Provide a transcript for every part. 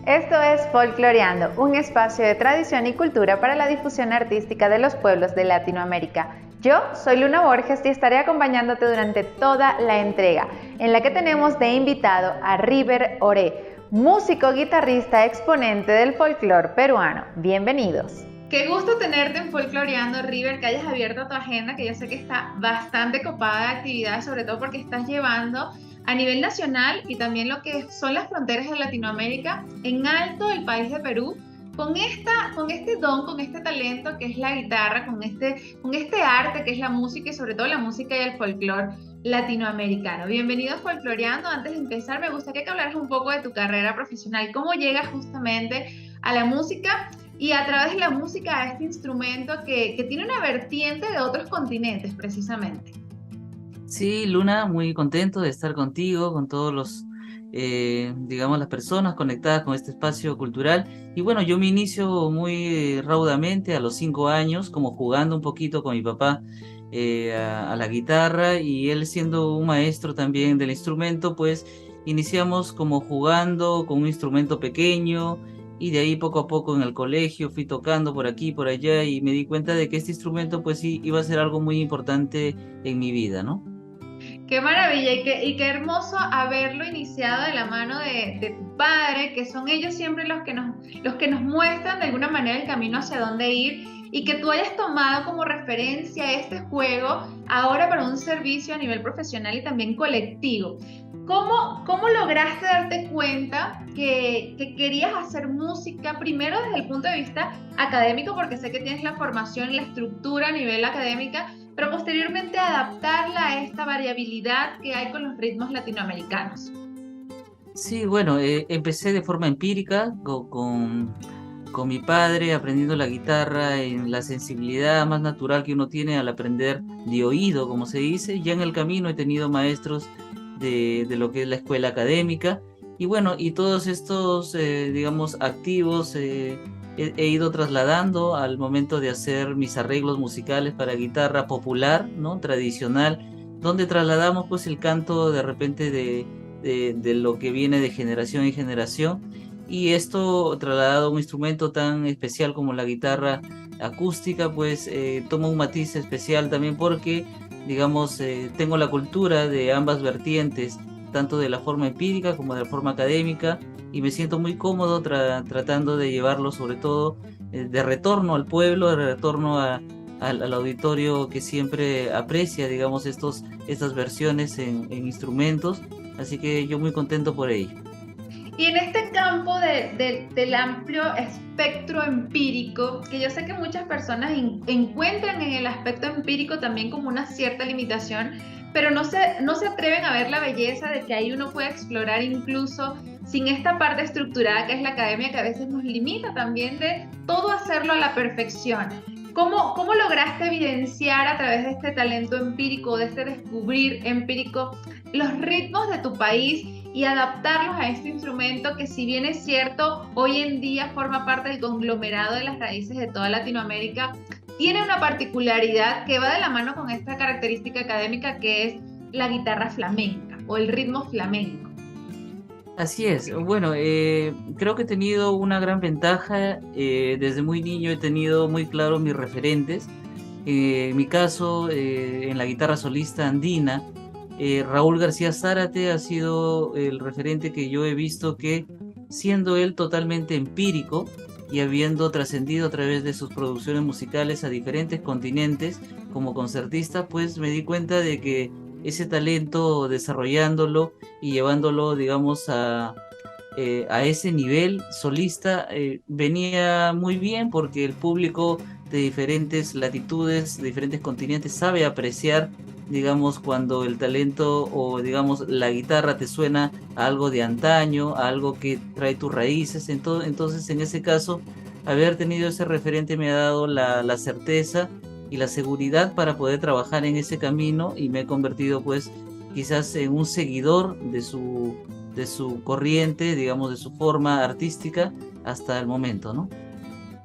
Esto es Folcloreando, un espacio de tradición y cultura para la difusión artística de los pueblos de Latinoamérica. Yo soy Luna Borges y estaré acompañándote durante toda la entrega, en la que tenemos de invitado a River Oré, músico, guitarrista, exponente del folclore peruano. Bienvenidos. Qué gusto tenerte en Folcloreando, River, que hayas abierto tu agenda, que yo sé que está bastante copada de actividades, sobre todo porque estás llevando a nivel nacional y también lo que son las fronteras de Latinoamérica en alto el país de Perú, con este don, con este talento que es la guitarra, con este arte que es la música y sobre todo la música y el folclore latinoamericano. Bienvenido a Folcloreando. Antes de empezar, me gustaría que hablaras un poco de tu carrera profesional, cómo llegas justamente a la música y a través de la música a este instrumento que tiene una vertiente de otros continentes precisamente. Sí, Luna, muy contento de estar contigo, con todos los, digamos, las personas conectadas con este espacio cultural. Y bueno, yo me inicio muy raudamente a los 5 años, como jugando un poquito con mi papá a la guitarra y él siendo un maestro también del instrumento, pues iniciamos como jugando con un instrumento pequeño y de ahí poco a poco en el colegio fui tocando por aquí, por allá y me di cuenta de que este instrumento pues sí iba a ser algo muy importante en mi vida, ¿no? Qué maravilla y qué hermoso haberlo iniciado de la mano de tu padre, que son ellos siempre los que nos muestran de alguna manera el camino hacia dónde ir y que tú hayas tomado como referencia este juego ahora para un servicio a nivel profesional y también colectivo. ¿Cómo lograste darte cuenta que querías hacer música primero desde el punto de vista académico, porque sé que tienes la formación y la estructura a nivel académica, pero posteriormente adaptarla a esta variabilidad que hay con los ritmos latinoamericanos? Sí, bueno, empecé de forma empírica con mi padre aprendiendo la guitarra en la sensibilidad más natural que uno tiene al aprender de oído, como se dice. Ya en el camino he tenido maestros de lo que es la escuela académica y bueno, y todos estos, digamos, activos he ido trasladando al momento de hacer mis arreglos musicales para guitarra popular, ¿no? Tradicional, donde trasladamos pues el canto de repente de lo que viene de generación en generación y esto trasladado a un instrumento tan especial como la guitarra acústica, pues toma un matiz especial también porque, digamos, tengo la cultura de ambas vertientes, tanto de la forma empírica como de la forma académica, y me siento muy cómodo tratando de llevarlo sobre todo de retorno al pueblo, de retorno al auditorio que siempre aprecia, digamos, estas versiones en instrumentos, así que yo muy contento por ello. Y en este campo del amplio espectro empírico, que yo sé que muchas personas encuentran en el aspecto empírico también como una cierta limitación, pero no se atreven a ver la belleza de que ahí uno puede explorar incluso sin esta parte estructurada que es la academia, que a veces nos limita también de todo hacerlo a la perfección. ¿Cómo lograste evidenciar a través de este talento empírico, de este descubrir empírico, los ritmos de tu país y adaptarlos a este instrumento que, si bien es cierto, hoy en día forma parte del conglomerado de las raíces de toda Latinoamérica, tiene una particularidad que va de la mano con esta característica académica que es la guitarra flamenca o el ritmo flamenco? Así es, bueno, creo que he tenido una gran ventaja, desde muy niño he tenido muy claro mis referentes. En mi caso, en la guitarra solista andina, Raúl García Zárate ha sido el referente que yo he visto que, siendo él totalmente empírico y habiendo trascendido a través de sus producciones musicales a diferentes continentes como concertista, pues me di cuenta de que ese talento desarrollándolo y llevándolo, digamos, a ese nivel solista venía muy bien porque el público de diferentes latitudes, de diferentes continentes sabe apreciar, digamos, cuando el talento o, digamos, la guitarra te suena a algo de antaño, a algo que trae tus raíces. Entonces, en ese caso, haber tenido ese referente me ha dado la certeza y la seguridad para poder trabajar en ese camino y me he convertido, pues, quizás en un seguidor de su corriente, digamos, de su forma artística hasta el momento, ¿no?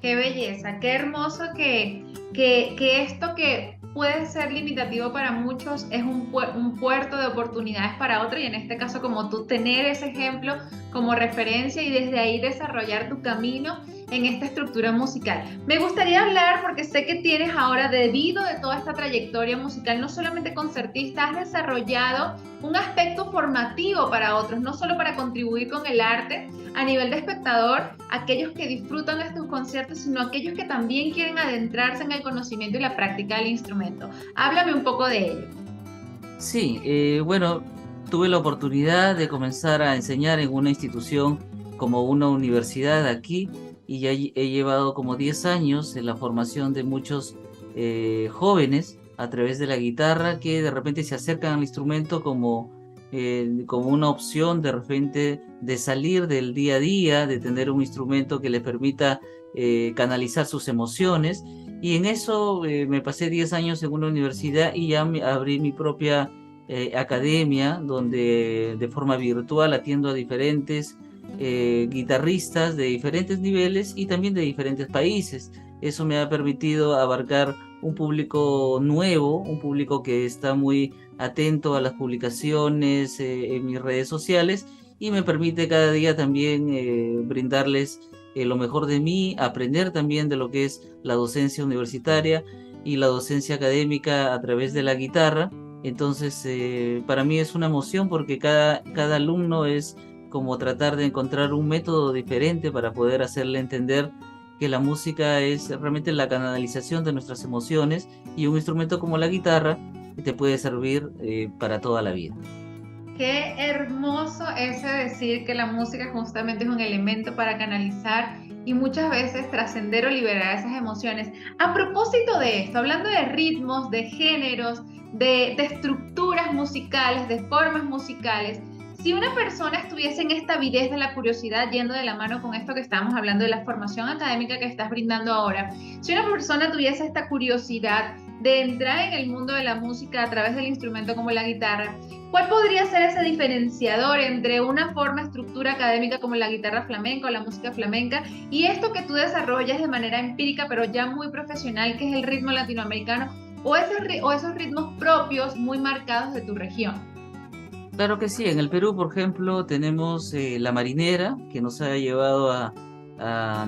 Qué belleza, qué hermoso que esto que puede ser limitativo para muchos, es un puerto de oportunidades para otros, y en este caso, como tú, tener ese ejemplo como referencia y desde ahí desarrollar tu camino en esta estructura musical. Me gustaría hablar, porque sé que tienes ahora, debido de toda esta trayectoria musical, no solamente concertista, has desarrollado un aspecto formativo para otros, no solo para contribuir con el arte a nivel de espectador, aquellos que disfrutan estos conciertos, sino aquellos que también quieren adentrarse en el conocimiento y la práctica del instrumento. Háblame un poco de ello. Sí, bueno, tuve la oportunidad de comenzar a enseñar en una institución como una universidad aquí y ya he llevado como 10 años en la formación de muchos jóvenes a través de la guitarra que de repente se acercan al instrumento como una opción de repente de salir del día a día, de tener un instrumento que les permita canalizar sus emociones. Y en eso me pasé 10 años en una universidad y ya abrí mi propia academia donde de forma virtual atiendo a diferentes guitarristas de diferentes niveles y también de diferentes países. Eso me ha permitido abarcar un público nuevo, un público que está muy atento a las publicaciones en mis redes sociales y me permite cada día también brindarles lo mejor de mí, aprender también de lo que es la docencia universitaria y la docencia académica a través de la guitarra. Entonces, para mí es una emoción porque cada alumno es como tratar de encontrar un método diferente para poder hacerle entender que la música es realmente la canalización de nuestras emociones y un instrumento como la guitarra te puede servir para toda la vida. Qué hermoso ese decir que la música justamente es un elemento para canalizar y muchas veces trascender o liberar esas emociones. A propósito de esto, hablando de ritmos, de géneros, de estructuras musicales, de formas musicales, si una persona estuviese en esta avidez de la curiosidad, yendo de la mano con esto que estamos hablando de la formación académica que estás brindando ahora, si una persona tuviese esta curiosidad de entrar en el mundo de la música a través del instrumento como la guitarra, ¿cuál podría ser ese diferenciador entre una forma, estructura académica como la guitarra flamenca o la música flamenca y esto que tú desarrollas de manera empírica pero ya muy profesional, que es el ritmo latinoamericano o esos ritmos propios muy marcados de tu región? Claro que sí, en el Perú, por ejemplo, tenemos la marinera, que nos ha llevado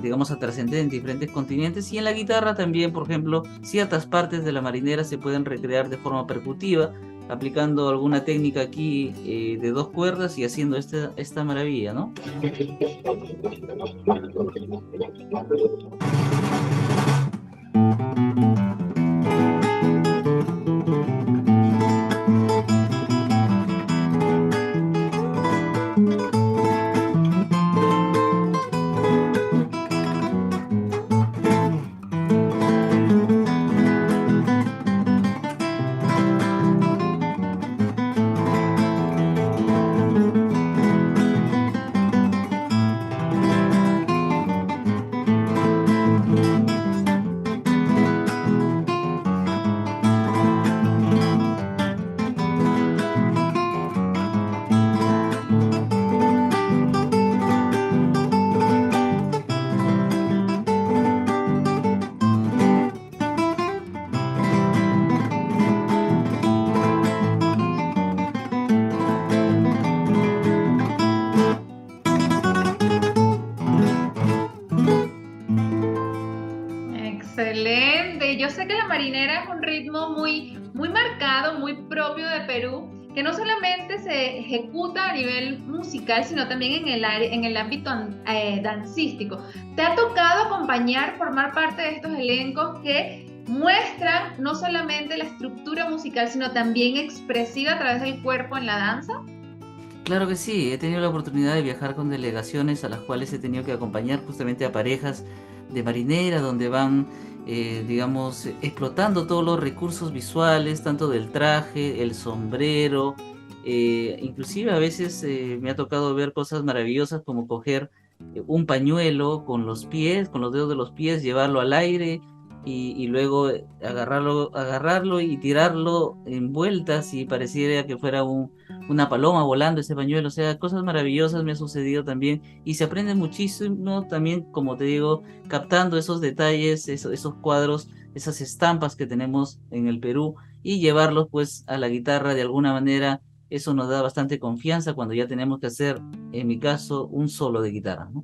digamos, a trascender en diferentes continentes, y en la guitarra también, por ejemplo, ciertas partes de la marinera se pueden recrear de forma percutiva, aplicando alguna técnica aquí de dos cuerdas y haciendo esta maravilla, ¿no? Excelente. Yo sé que la marinera es un ritmo muy marcado, muy propio de Perú, que no solamente se ejecuta a nivel musical, sino también en el ámbito dancístico. ¿Te ha tocado acompañar, formar parte de estos elencos que muestran no solamente la estructura musical, sino también expresiva a través del cuerpo en la danza? Claro que sí, he tenido la oportunidad de viajar con delegaciones a las cuales he tenido que acompañar justamente a parejas de marinera, donde van, digamos, explotando todos los recursos visuales, tanto del traje, el sombrero, inclusive a veces me ha tocado ver cosas maravillosas como coger un pañuelo con los pies, con los dedos de los pies, llevarlo al aire y luego agarrarlo y tirarlo en vueltas y pareciera que fuera una paloma volando ese pañuelo. O sea, cosas maravillosas me ha sucedido también y se aprende muchísimo también, como te digo, captando esos detalles, esos cuadros esas estampas que tenemos en el Perú y llevarlos pues a la guitarra de alguna manera. Eso nos da bastante confianza cuando ya tenemos que hacer, en mi caso, un solo de guitarra, ¿no?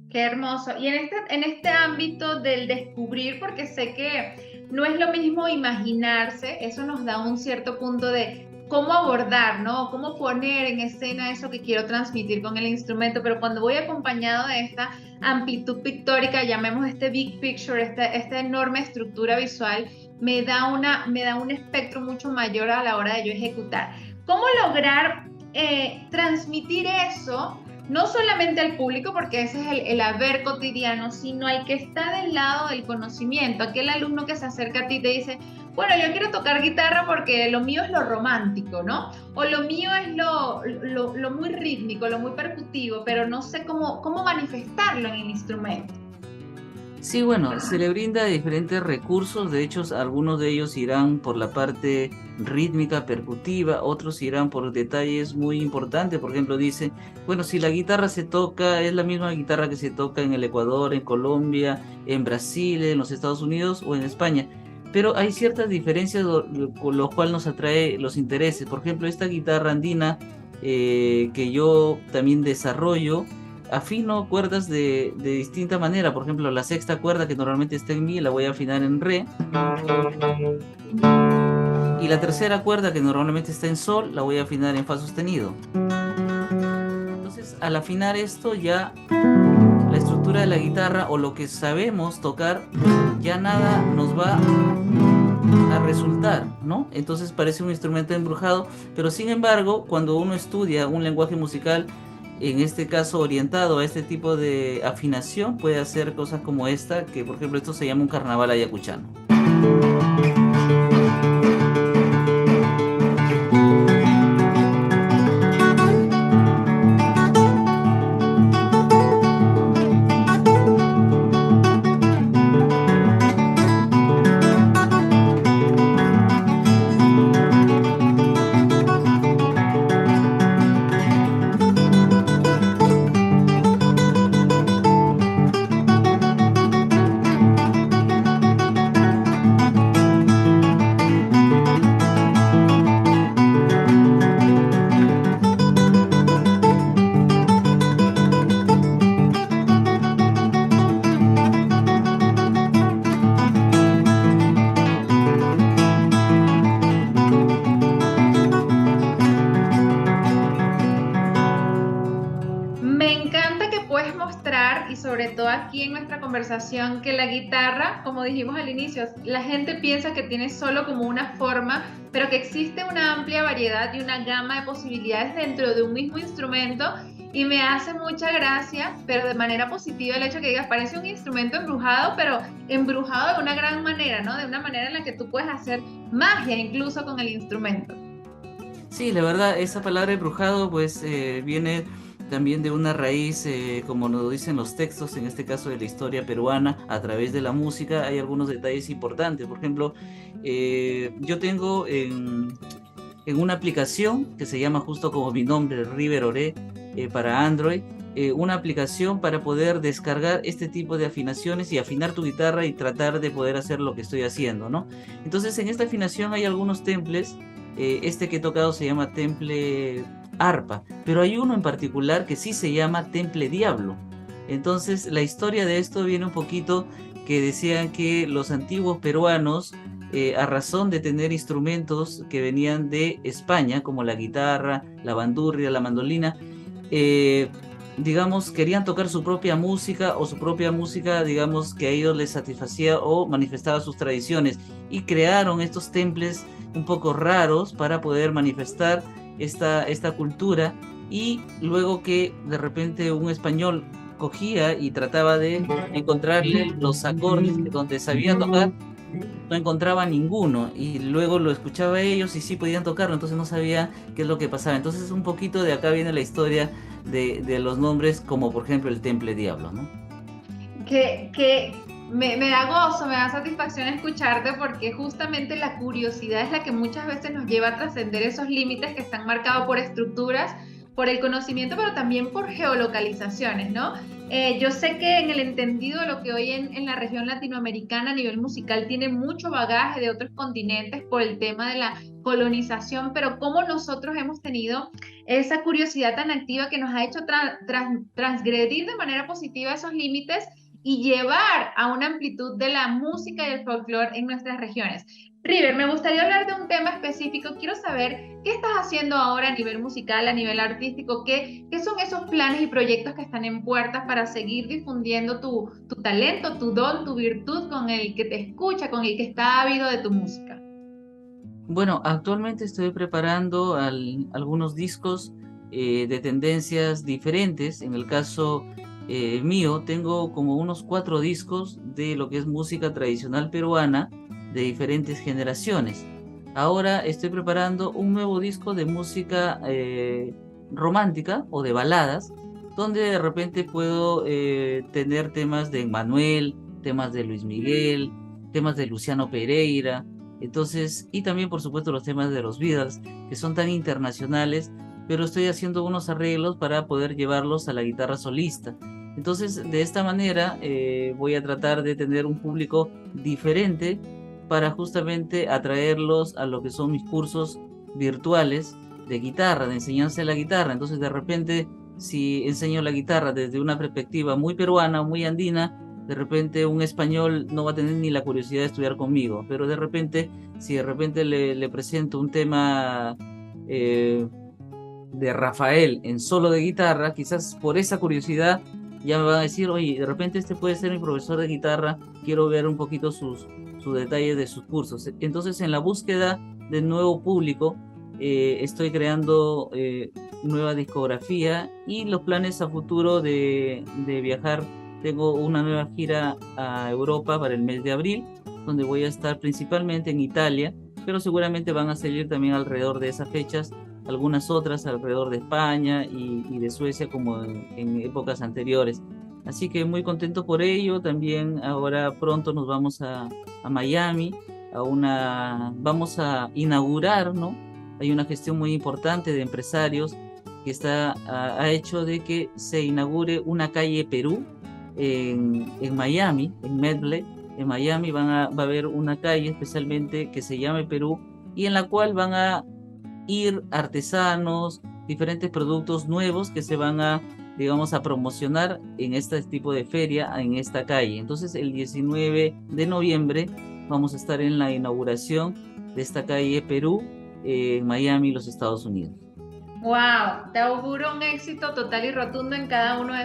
Qué hermoso. Y en este ámbito del descubrir, porque sé que no es lo mismo imaginarse, eso nos da un cierto punto de cómo abordar, ¿no? Cómo poner en escena eso que quiero transmitir con el instrumento, pero cuando voy acompañado de esta amplitud pictórica, llamemos este big picture, esta enorme estructura visual, me da un espectro mucho mayor a la hora de yo ejecutar. ¿Cómo lograr transmitir eso? No solamente al público, porque ese es el haber cotidiano, sino al que está del lado del conocimiento, aquel alumno que se acerca a ti y te dice, bueno, yo quiero tocar guitarra porque lo mío es lo romántico, ¿no? O lo mío es lo muy rítmico, lo muy percutivo, pero no sé cómo manifestarlo en el instrumento. Sí, bueno, se le brinda diferentes recursos, de hecho algunos de ellos irán por la parte rítmica, percutiva, otros irán por detalles muy importantes, por ejemplo dice, bueno, si la guitarra se toca, es la misma guitarra que se toca en el Ecuador, en Colombia, en Brasil, en los Estados Unidos o en España, pero hay ciertas diferencias con lo cual nos atrae los intereses, por ejemplo esta guitarra andina que yo también desarrollo, afino cuerdas de distinta manera. Por ejemplo, la sexta cuerda que normalmente está en mi la voy a afinar en re. Y la tercera cuerda que normalmente está en sol la voy a afinar en fa sostenido. Entonces, al afinar esto ya la estructura de la guitarra o lo que sabemos tocar ya nada nos va a resultar, ¿no? Entonces parece un instrumento embrujado, pero sin embargo, cuando uno estudia un lenguaje musical, en este caso orientado a este tipo de afinación, puede hacer cosas como esta, que por ejemplo esto se llama un carnaval ayacuchano. Me encanta que puedes mostrar, y sobre todo aquí en nuestra conversación, que la guitarra, como dijimos al inicio, la gente piensa que tiene solo como una forma, pero que existe una amplia variedad y una gama de posibilidades dentro de un mismo instrumento. Y me hace mucha gracia, pero de manera positiva, el hecho que digas, parece un instrumento embrujado, pero embrujado de una gran manera, ¿no? De una manera en la que tú puedes hacer magia incluso con el instrumento. Sí, la verdad, esa palabra embrujado pues viene también de una raíz, como nos dicen los textos, en este caso de la historia peruana, a través de la música, hay algunos detalles importantes. Por ejemplo, yo tengo en una aplicación que se llama justo como mi nombre, River Oré, para Android, una aplicación para poder descargar este tipo de afinaciones y afinar tu guitarra y tratar de poder hacer lo que estoy haciendo, ¿no? Entonces en esta afinación hay algunos temples, este que he tocado se llama temple arpa, pero hay uno en particular que sí se llama temple diablo. Entonces la historia de esto viene un poquito que decían que los antiguos peruanos, a razón de tener instrumentos que venían de España, como la guitarra, la bandurria, la mandolina, digamos, querían tocar su propia música o su propia música, digamos, que a ellos les satisfacía o manifestaba sus tradiciones, y crearon estos temples un poco raros para poder manifestar esta cultura, y luego que de repente un español cogía y trataba de encontrarle los acordes donde sabía tocar, no encontraba ninguno, y luego lo escuchaba a ellos y sí podían tocarlo, entonces no sabía qué es lo que pasaba. Entonces un poquito de acá viene la historia de los nombres, como por ejemplo el Temple Diablo, ¿no? Que me da gozo, me da satisfacción escucharte, porque justamente la curiosidad es la que muchas veces nos lleva a trascender esos límites que están marcados por estructuras, por el conocimiento, pero también por geolocalizaciones, ¿no? Yo sé que en el entendido de lo que hoy en la región latinoamericana a nivel musical tiene mucho bagaje de otros continentes por el tema de la colonización, pero cómo nosotros hemos tenido esa curiosidad tan activa que nos ha hecho transgredir de manera positiva esos límites y llevar a una amplitud de la música y el folclore en nuestras regiones. River, me gustaría hablar de un tema específico. Quiero saber qué estás haciendo ahora a nivel musical, a nivel artístico, qué son esos planes y proyectos que están en puertas para seguir difundiendo tu talento, tu don, tu virtud con el que te escucha, con el que está ávido de tu música. Bueno, actualmente estoy preparando algunos discos de tendencias diferentes. En el caso mío, tengo como unos 4 discos de lo que es música tradicional peruana de diferentes generaciones. Ahora estoy preparando un nuevo disco de música romántica o de baladas, donde de repente puedo tener temas de Emmanuel, temas de Luis Miguel, temas de Luciano Pereira. Entonces, y también por supuesto los temas de los Beatles, que son tan internacionales, pero estoy haciendo unos arreglos para poder llevarlos a la guitarra solista. Entonces, de esta manera voy a tratar de tener un público diferente para justamente atraerlos a lo que son mis cursos virtuales de guitarra, de enseñanza de la guitarra. Entonces, de repente, si enseño la guitarra desde una perspectiva muy peruana o muy andina, de repente un español no va a tener ni la curiosidad de estudiar conmigo, pero de repente, si de repente le presento un tema de Rafael en solo de guitarra, quizás por esa curiosidad ya me van a decir, oye, de repente este puede ser mi profesor de guitarra, quiero ver un poquito sus detalles de sus cursos. Entonces, en la búsqueda de nuevo público, estoy creando nueva discografía y los planes a futuro de viajar. Tengo una nueva gira a Europa para el mes de abril, donde voy a estar principalmente en Italia, pero seguramente van a salir también alrededor de esas fechas algunas otras alrededor de España y de Suecia como en épocas anteriores. Así que muy contento por ello. También ahora pronto nos vamos a Miami, vamos a inaugurar, ¿no? Hay una gestión muy importante de empresarios que ha hecho de que se inaugure una calle Perú en Miami, en Medley. En Miami va a haber una calle especialmente que se llame Perú y en la cual van a ir artesanos, diferentes productos nuevos que se van a, digamos, a promocionar en este tipo de feria, en esta calle. Entonces, el 19 de noviembre vamos a estar en la inauguración de esta calle Perú en Miami, los Estados Unidos. Wow, te auguro un éxito total y rotundo en cada uno de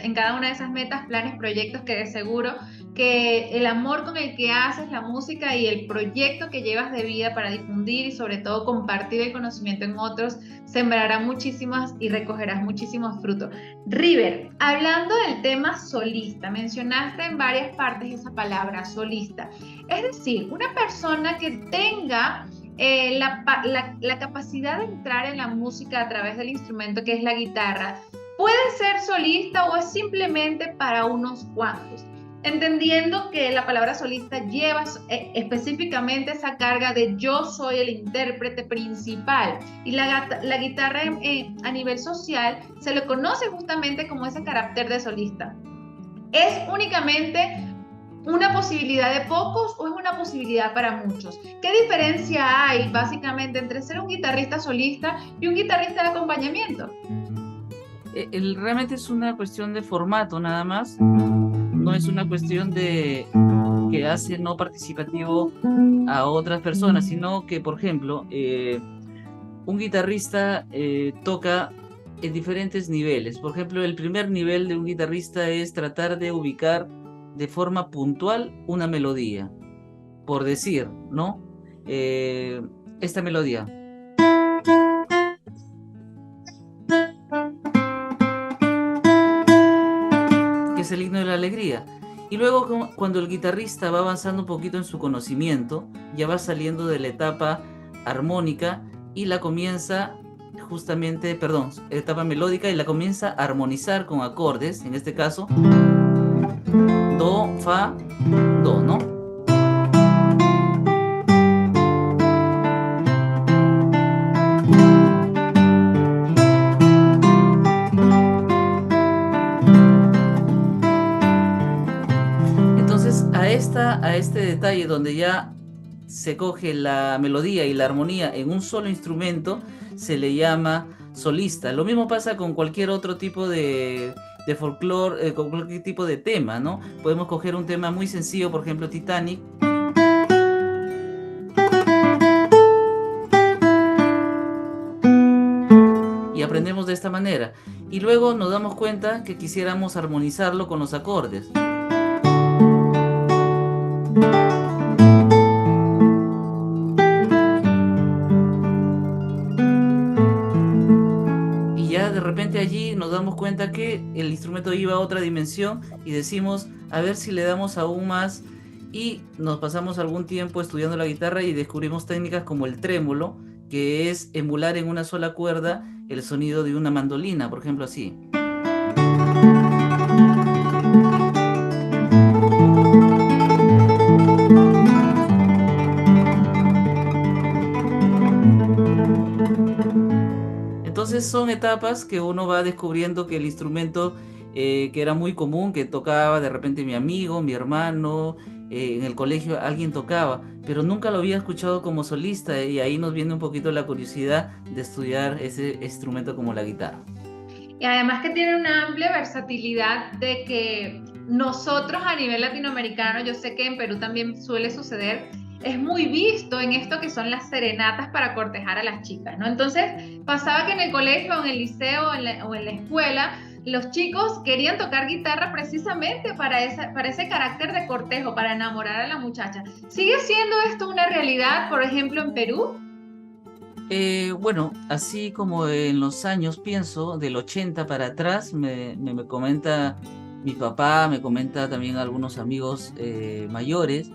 en cada una de esas metas, planes, proyectos que de seguro que el amor con el que haces la música y el proyecto que llevas de vida para difundir y sobre todo compartir el conocimiento en otros sembrará muchísimas y recogerás muchísimos frutos. River, hablando del tema solista, mencionaste en varias partes esa palabra solista, es decir, una persona que tenga la capacidad de entrar en la música a través del instrumento que es la guitarra, ¿puede ser solista o es simplemente para unos cuantos? Entendiendo que la palabra solista lleva específicamente esa carga de yo soy el intérprete principal y la guitarra a nivel social se le conoce justamente como ese carácter de solista. ¿Es únicamente una posibilidad de pocos o es una posibilidad para muchos? ¿Qué diferencia hay básicamente entre ser un guitarrista solista y un guitarrista de acompañamiento? Realmente es una cuestión de formato nada más, no es una cuestión de que hace no participativo a otras personas, sino que, por ejemplo, un guitarrista toca en diferentes niveles. Por ejemplo, el primer nivel de un guitarrista es tratar de ubicar de forma puntual una melodía, por decir, ¿no? Esta melodía. Que es el himno de la alegría. Y luego cuando el guitarrista va avanzando un poquito en su conocimiento, ya va saliendo de la etapa armónica y la comienza justamente, etapa melódica y la comienza a armonizar con acordes, en este caso do, fa, do, ¿no? este detalle donde ya se coge la melodía y la armonía en un solo instrumento, se le llama solista. Lo mismo pasa con cualquier otro tipo de folclore, con cualquier tipo de tema, ¿no? Podemos coger un tema muy sencillo, por ejemplo, Titanic, y aprendemos de esta manera. Y luego nos damos cuenta que quisiéramos armonizarlo con los acordes. Y ya de repente allí nos damos cuenta que el instrumento iba a otra dimensión y decimos, a ver si le damos aún más. Y nos pasamos algún tiempo estudiando la guitarra y descubrimos técnicas como el trémolo, que es emular en una sola cuerda el sonido de una mandolina, por ejemplo, así. Entonces son etapas que uno va descubriendo que el instrumento que era muy común, que tocaba de repente mi amigo, mi hermano, en el colegio alguien tocaba, pero nunca lo había escuchado como solista, y ahí nos viene un poquito la curiosidad de estudiar ese instrumento como la guitarra. Y además que tiene una amplia versatilidad de que nosotros a nivel latinoamericano, yo sé que en Perú también suele suceder, es muy visto en esto que son las serenatas para cortejar a las chicas, ¿no? Entonces pasaba que en el colegio o en el liceo o en la escuela los chicos querían tocar guitarra precisamente para ese carácter de cortejo, para enamorar a la muchacha. ¿Sigue siendo esto una realidad, por ejemplo, en Perú? Bueno, así como en los años, pienso, del 80 para atrás, me comenta mi papá, me comenta también algunos amigos mayores,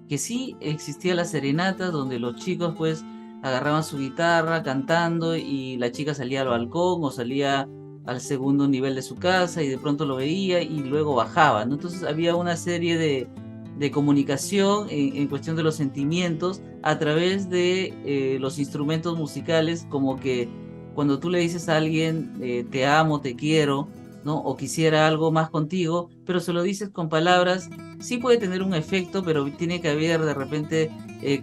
que sí existía la serenata donde los chicos pues agarraban su guitarra cantando y la chica salía al balcón o salía al segundo nivel de su casa y de pronto lo veía y luego bajaba, ¿no? Entonces había una serie de comunicación en cuestión de los sentimientos a través de los instrumentos musicales, como que cuando tú le dices a alguien te amo, te quiero, ¿no? O quisiera algo más contigo, pero se lo dices con palabras, sí puede tener un efecto, pero tiene que haber de repente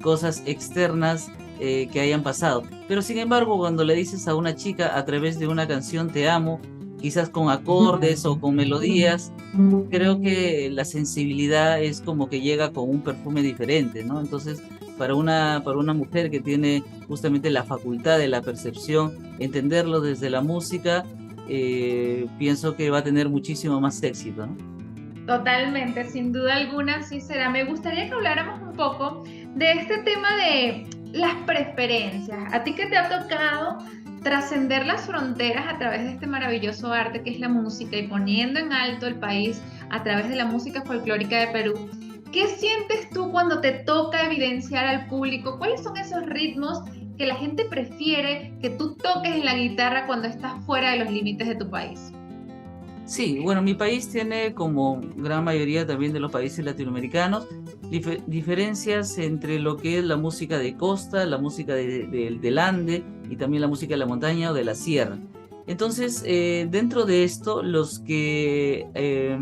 cosas externas que hayan pasado. Pero sin embargo, cuando le dices a una chica a través de una canción te amo, quizás con acordes o con melodías, creo que la sensibilidad es como que llega con un perfume diferente, ¿no? Entonces, para una mujer que tiene justamente la facultad de la percepción, entenderlo desde la música, pienso que va a tener muchísimo más éxito, ¿no? Totalmente, sin duda alguna, sí será. Me gustaría que habláramos un poco de este tema de las preferencias. ¿A ti qué te ha tocado trascender las fronteras a través de este maravilloso arte que es la música y poniendo en alto el país a través de la música folclórica de Perú? ¿Qué sientes tú cuando te toca evidenciar al público? ¿Cuáles son esos ritmos que la gente prefiere que tú toques en la guitarra cuando estás fuera de los límites de tu país? Sí, bueno, mi país tiene, como gran mayoría también de los países latinoamericanos, diferencias entre lo que es la música de costa, la música del Ande y también la música de la montaña o de la sierra. Entonces, dentro de esto, los que,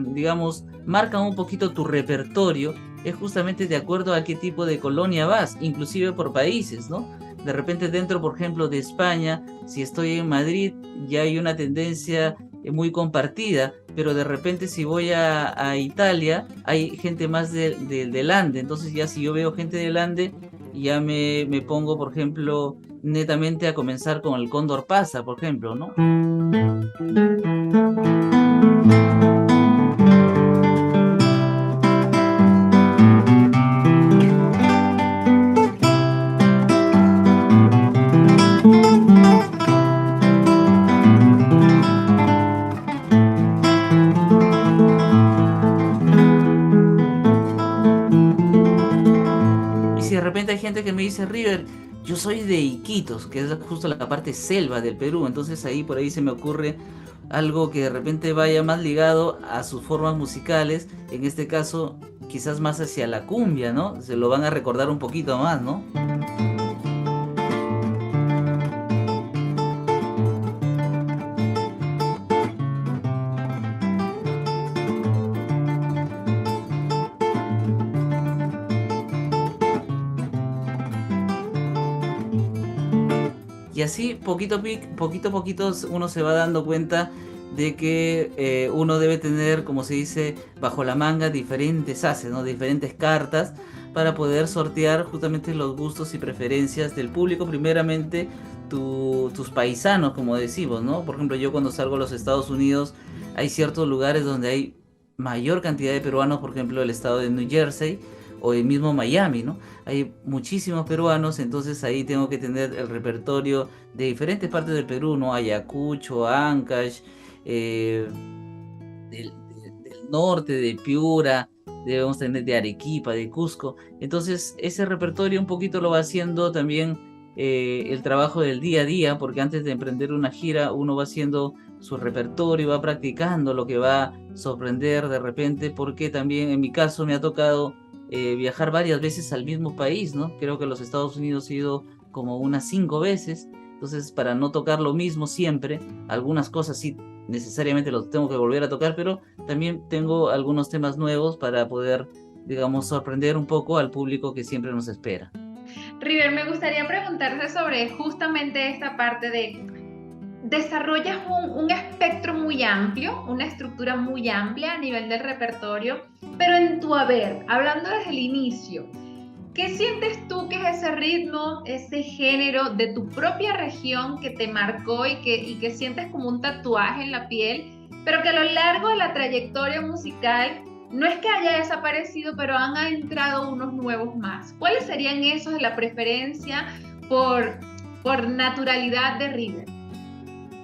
digamos, marcan un poquito tu repertorio es justamente de acuerdo a qué tipo de colonia vas, inclusive por países, ¿no? De repente dentro, por ejemplo, de España, si estoy en Madrid, ya hay una tendencia muy compartida, pero de repente si voy a Italia hay gente más del Ande, entonces ya si yo veo gente del Ande ya me pongo, por ejemplo, netamente a comenzar con el Cóndor Pasa, por ejemplo, ¿no? Y si de repente hay gente que me dice, River, yo soy de Iquitos, que es justo la parte selva del Perú, entonces ahí por ahí se me ocurre algo que de repente vaya más ligado a sus formas musicales, en este caso quizás más hacia la cumbia, ¿no? Se lo van a recordar un poquito más, ¿no? Y así, poquito a poquito, uno se va dando cuenta de que uno debe tener, como se dice, bajo la manga diferentes haces, ¿no? Diferentes cartas para poder sortear justamente los gustos y preferencias del público, primeramente tus paisanos, como decimos, ¿no? Por ejemplo, yo cuando salgo a los Estados Unidos, hay ciertos lugares donde hay mayor cantidad de peruanos, por ejemplo, el estado de New Jersey o el mismo Miami, ¿no? Hay muchísimos peruanos, entonces ahí tengo que tener el repertorio de diferentes partes del Perú, ¿no? Ayacucho, Ancash, eh, del norte, de Piura, debemos tener de Arequipa, de Cusco. Entonces, ese repertorio un poquito lo va haciendo también el trabajo del día a día, porque antes de emprender una gira, uno va haciendo su repertorio, va practicando lo que va a sorprender de repente, porque también en mi caso me ha tocado viajar varias veces al mismo país, ¿no? Creo que a los Estados Unidos he ido como unas 5 veces, entonces para no tocar lo mismo siempre, algunas cosas sí necesariamente los tengo que volver a tocar, pero también tengo algunos temas nuevos para poder, digamos, sorprender un poco al público que siempre nos espera. River, me gustaría preguntarte sobre justamente esta parte de desarrollas un espectro muy amplio, una estructura muy amplia a nivel del repertorio, pero en tu haber, hablando desde el inicio, ¿qué sientes tú que es ese ritmo, ese género de tu propia región que te marcó y que sientes como un tatuaje en la piel, pero que a lo largo de la trayectoria musical no es que haya desaparecido, pero han entrado unos nuevos más? ¿Cuáles serían esos de la preferencia por naturalidad de River?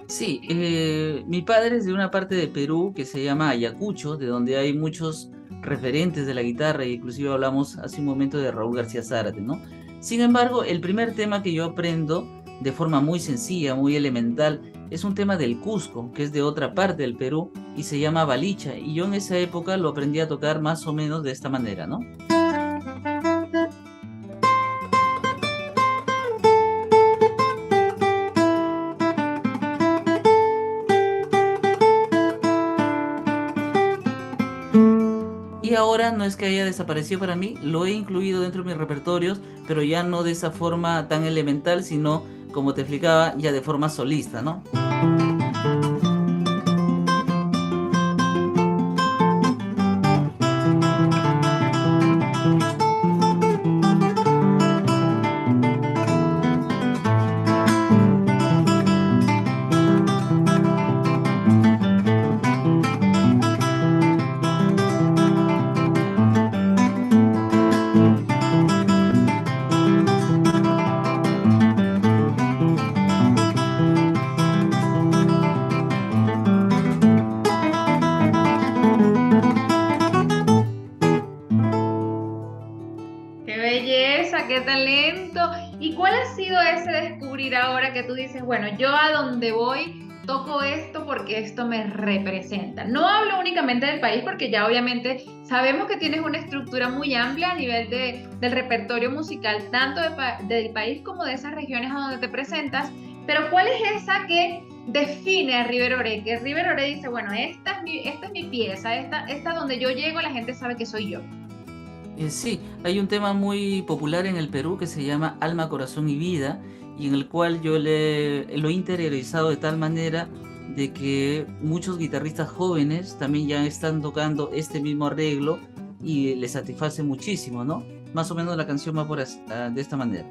Sí, mi padre es de una parte de Perú que se llama Ayacucho, de donde hay muchos referentes de la guitarra, e inclusive hablamos hace un momento de Raúl García Zárate, ¿no? Sin embargo, el primer tema que yo aprendo de forma muy sencilla, muy elemental, es un tema del Cusco, que es de otra parte del Perú y se llama balicha, y yo en esa época lo aprendí a tocar más o menos de esta manera, ¿no? Y ahora no es que haya desaparecido para mí, lo he incluido dentro de mis repertorios, pero ya no de esa forma tan elemental, sino, como te explicaba, ya de forma solista, ¿no? ¡Qué belleza, qué talento! ¿Y cuál ha sido ese descubrir ahora que tú dices, bueno, yo a donde voy toco esto porque esto me representa? No hablo únicamente del país porque ya obviamente sabemos que tienes una estructura muy amplia a nivel del repertorio musical, tanto del país como de esas regiones a donde te presentas, pero ¿cuál es esa que define a River Oré? Que River Oré dice, bueno, esta es mi pieza, esta donde yo llego, la gente sabe que soy yo. Sí, hay un tema muy popular en el Perú que se llama Alma, Corazón y Vida, y en el cual lo he interiorizado de tal manera de que muchos guitarristas jóvenes también ya están tocando este mismo arreglo y les satisface muchísimo, ¿no? Más o menos la canción va de esta manera.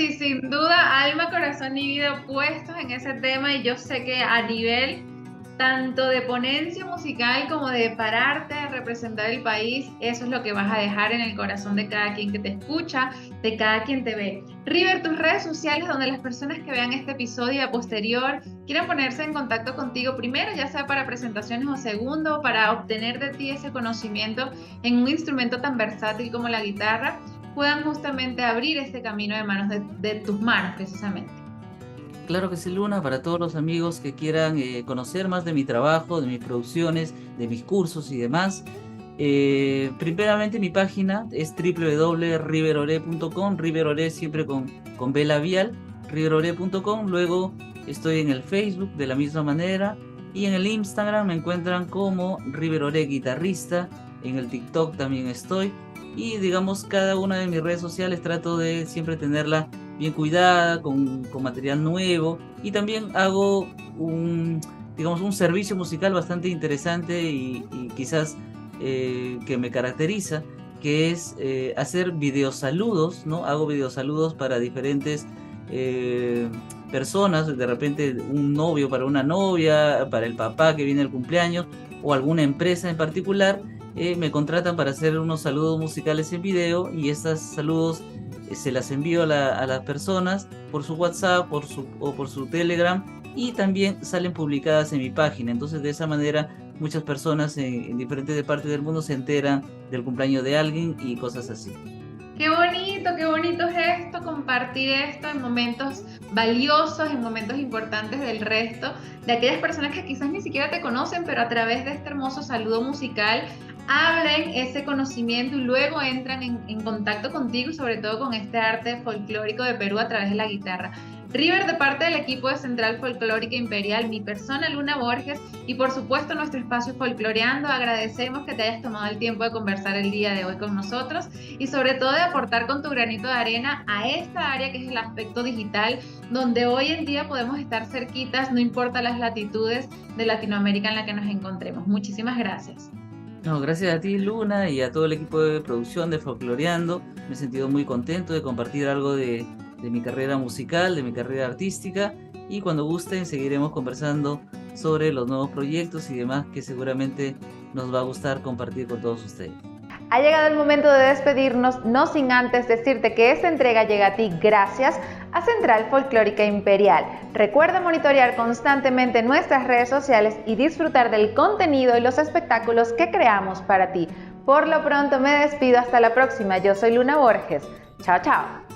sí, sin duda, alma, corazón y vida puestos en ese tema y yo sé que a nivel tanto de ponencia musical como de pararte a representar el país, eso es lo que vas a dejar en el corazón de cada quien que te escucha, de cada quien te ve. River, tus redes sociales donde las personas que vean este episodio a posterior quieran ponerse en contacto contigo primero, ya sea para presentaciones o segundo, para obtener de ti ese conocimiento en un instrumento tan versátil como la guitarra, puedan justamente abrir este camino de manos de tus manos precisamente. Claro que sí, Luna, para todos los amigos que quieran conocer más de mi trabajo, de mis producciones, de mis cursos y demás. Primeramente mi página es www.riverore.com, Riverore siempre con B labial, riverore.com. Luego estoy en el Facebook de la misma manera y en el Instagram me encuentran como Riverore Guitarrista, en el TikTok también estoy y digamos cada una de mis redes sociales trato de siempre tenerla bien cuidada, con material nuevo y también hago digamos, un servicio musical bastante interesante y quizás que me caracteriza, que es hacer videosaludos, ¿no? Hago videosaludos para diferentes personas, de repente un novio para una novia, para el papá que viene al cumpleaños o alguna empresa en particular, me contratan para hacer unos saludos musicales en video y estos saludos se las envío a las personas por su WhatsApp o por su Telegram y también salen publicadas en mi página. Entonces de esa manera muchas personas en diferentes partes del mundo se enteran del cumpleaños de alguien y cosas así. Qué bonito es esto, compartir esto en momentos valiosos, en momentos importantes del resto, de aquellas personas que quizás ni siquiera te conocen, pero a través de este hermoso saludo musical abren ese conocimiento y luego entran en contacto contigo y sobre todo con este arte folclórico de Perú a través de la guitarra. River, de parte del equipo de Central Folclórica Imperial, mi persona Luna Borges y por supuesto nuestro espacio Folcloreando, agradecemos que te hayas tomado el tiempo de conversar el día de hoy con nosotros y sobre todo de aportar con tu granito de arena a esta área que es el aspecto digital, donde hoy en día podemos estar cerquitas, no importa las latitudes de Latinoamérica en la que nos encontremos. Muchísimas gracias. No, gracias a ti, Luna, y a todo el equipo de producción de Folcloreando. Me he sentido muy contento de compartir algo de mi carrera musical, de mi carrera artística, y cuando gusten seguiremos conversando sobre los nuevos proyectos y demás que seguramente nos va a gustar compartir con todos ustedes. Ha llegado el momento de despedirnos, no sin antes decirte que esta entrega llega a ti gracias a Central Folclórica Imperial. Recuerda monitorear constantemente nuestras redes sociales y disfrutar del contenido y los espectáculos que creamos para ti. Por lo pronto me despido, hasta la próxima. Yo soy Luna Borges. Chao, chao.